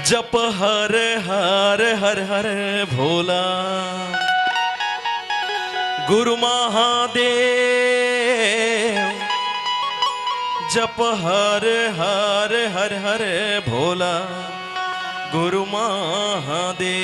जप हर हर हर हर भोला गुरु महादेव। जप हर हर हर हर भोला गुरु महादेव।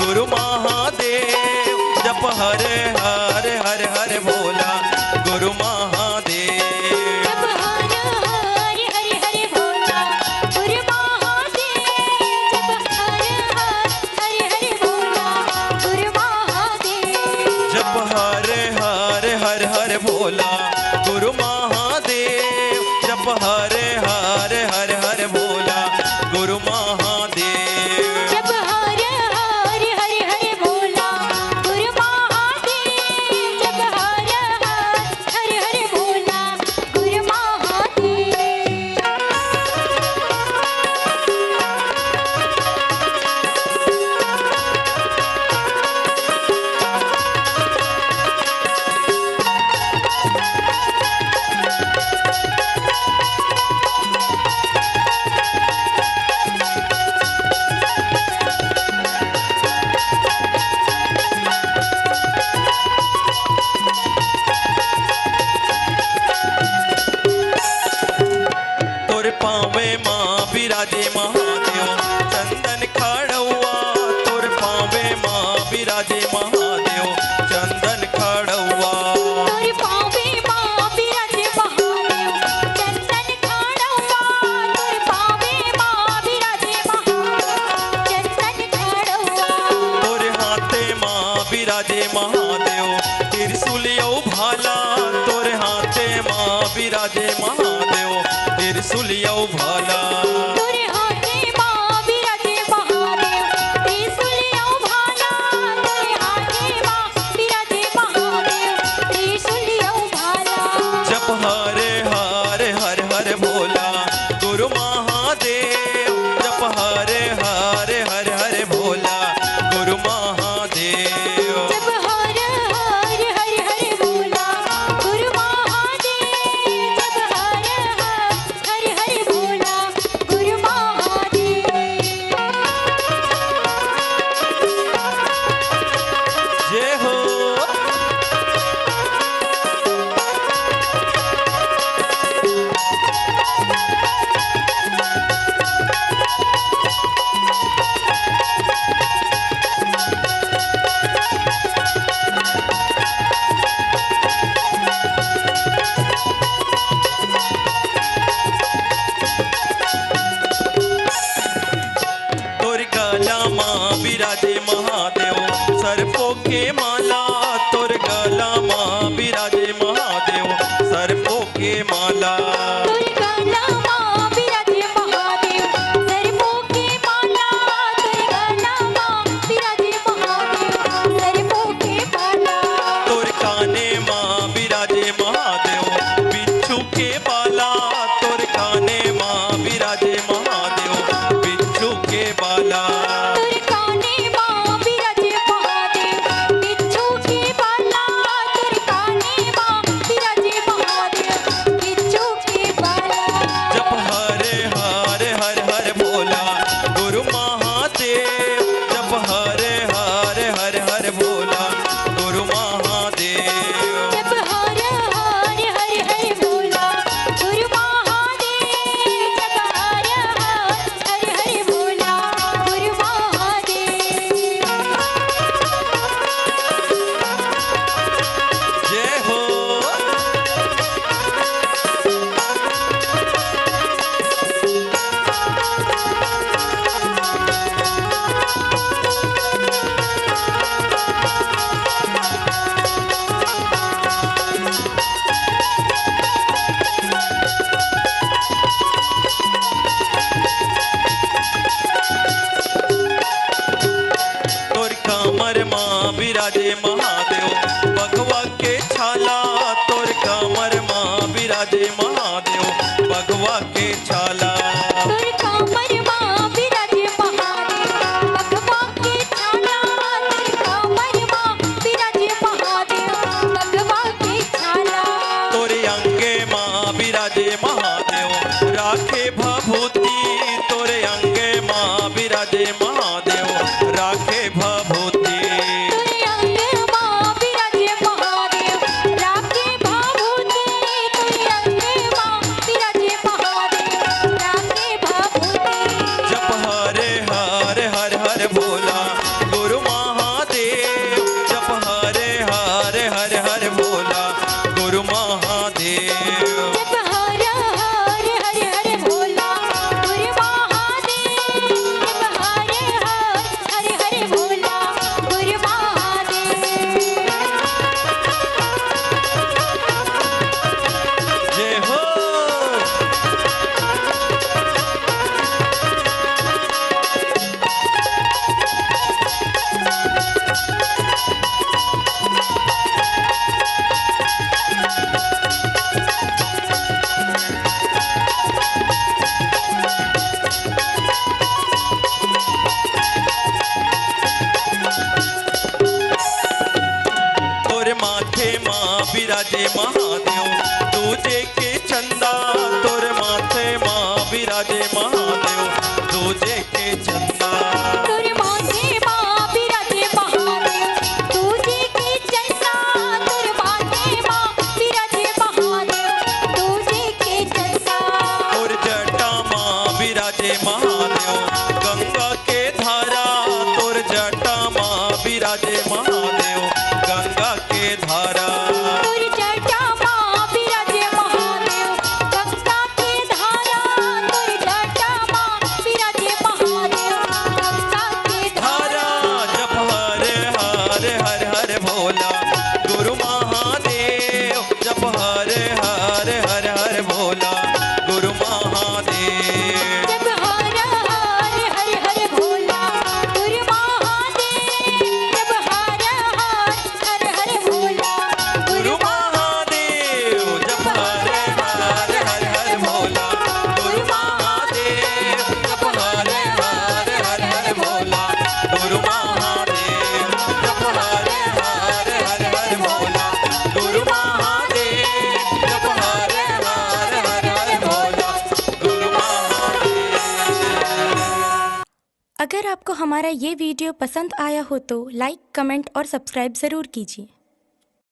गुरु महादेव जप हरे हरे हरे हरे भोला गुरु महादेव। जप हरे हरे हरे हरे भोला गुरु महादेव। जप हरे हरे हरे भोला गुरु महादेव। जप हरे हरे हरे हरे भोला गुरु महादेव। जप हरे हरे हरे हरे भोला गुरु महादेव। जप हरे हरे हरे हरे भोला गुरु महादेव। जप हरे हरे हरे भोला गुरु महादेव। पावे माँ बिराजे महादेव चंदन खड़ुआ। तोर पावे माँ बिराजे महादेव चंदन खड़ुआ। तोर पावे माँ बिराजे महादेव चंदन खड़ुआ। तोर पावे माँ बिराजे महादेव चंदन खड़ुआ। तोर हाथे माँ बिराजे महादेव त्रिशूलियो भाला। तोर हाथे माँ बिराजे महादेव त्रिशूलियो भाला। तोर हाथे माँ बिराजे महादेव त्रिशूलियो भाला। तोर हाथे माँ बिराजे महादेव त्रिशूलियो भाला। जप हरे हरे हरे हरे भोला गुरु महादेव। जप हरे हरे हरे हरे भोला गुरु महादेव। जप हरे हरे हरे हरे भोला गुरु महादेव। जप हरे हरे हरे भोला गुरु महादेव। जय हो। तोर गला माँ बिराजे महादेव सर्पों के माला। तोर गला माँ बिराजे महादेव सर्पों के माला। तोर गला माँ बिराजे महादेव सर्पों के माला। तोर गला माँ बिराजे महादेव सर्पों के माला। तोर काने माँ बिराजे महादेव बिच्छू के बाला। तोर काने माँ बिराजे महादेव बिच्छू के बाला। तोर काने माँ बिराजे महादेव बिच्छू के बाला। तोर काने माँ बिराजे महादेव बिच्छू के बाला। जप हरे हरे हरे हरे भोला गुरु महादेव। जप हरे हरे हरे हरे भोला गुरु महादेव। जप हरे हरे हरे हरे भोला गुरु महादेव। महादेव भगवा के छाला तुर कामर माँ बिराजे महादेव भगवा के छाला तुर कामर माँ बिराजे महादेव भगवा के छाला तोरे अंगे माँ बिराजे महादेव राखे भभूति तोरे अंगे माँ बिराजे महादेव राखे भभूति तुर अंगे माँ बिराजे महादेव राखे भभूति तुर अंगे माँ बिराजे महादेव राखे भभूति जप हरे हरे हर हर भोला गुरु महादेव जप हरे हरे हर हर भोला गुरु महादेव जप हर हर हर हर भोला गुरु महादेव जप हर हर हर हर भोला गुरु महादेव जय हो तोरे माथे माँ बिराजे महादेव दूजे के चंदा तोरे माथे माँ बिराजे महादेव दूजे के चंदा तुर माथे माँ बिराजे महादेव तुझे के चंदा तुर माथे माँ बिराजे महादेव तुझे के चंदा और जटा माँ बिराजे महादेव गंगा के धारा तोर जटा माँ बिराजे महादेव गंगा के धारा तुर जटा माँ बिराजे महादेव गंगा के धारा तुर जटा माँ बिराजे महादेव गंगा के धारा धारा जप हरे हरे हर हर भोला गुरु महादेव जप हरे हरे हर हर भोला गुरु महादेव जप हर हर हर हर भोला गुरु महादेव जप हर हर हर हर भोला गुरु महादेव जप हरे हरे हर हर भोला गुरु महादेव जप हरे हरे हर हर भोला गुरु महादेव जप हरे हरे हर हर भोला गुरु महादेव जप हरे हरे हर हर भोला गुरु महादेव। अगर आपको हमारा ये वीडियो पसंद आया हो तो लाइक, कमेंट और सब्सक्राइब ज़रूर कीजिए।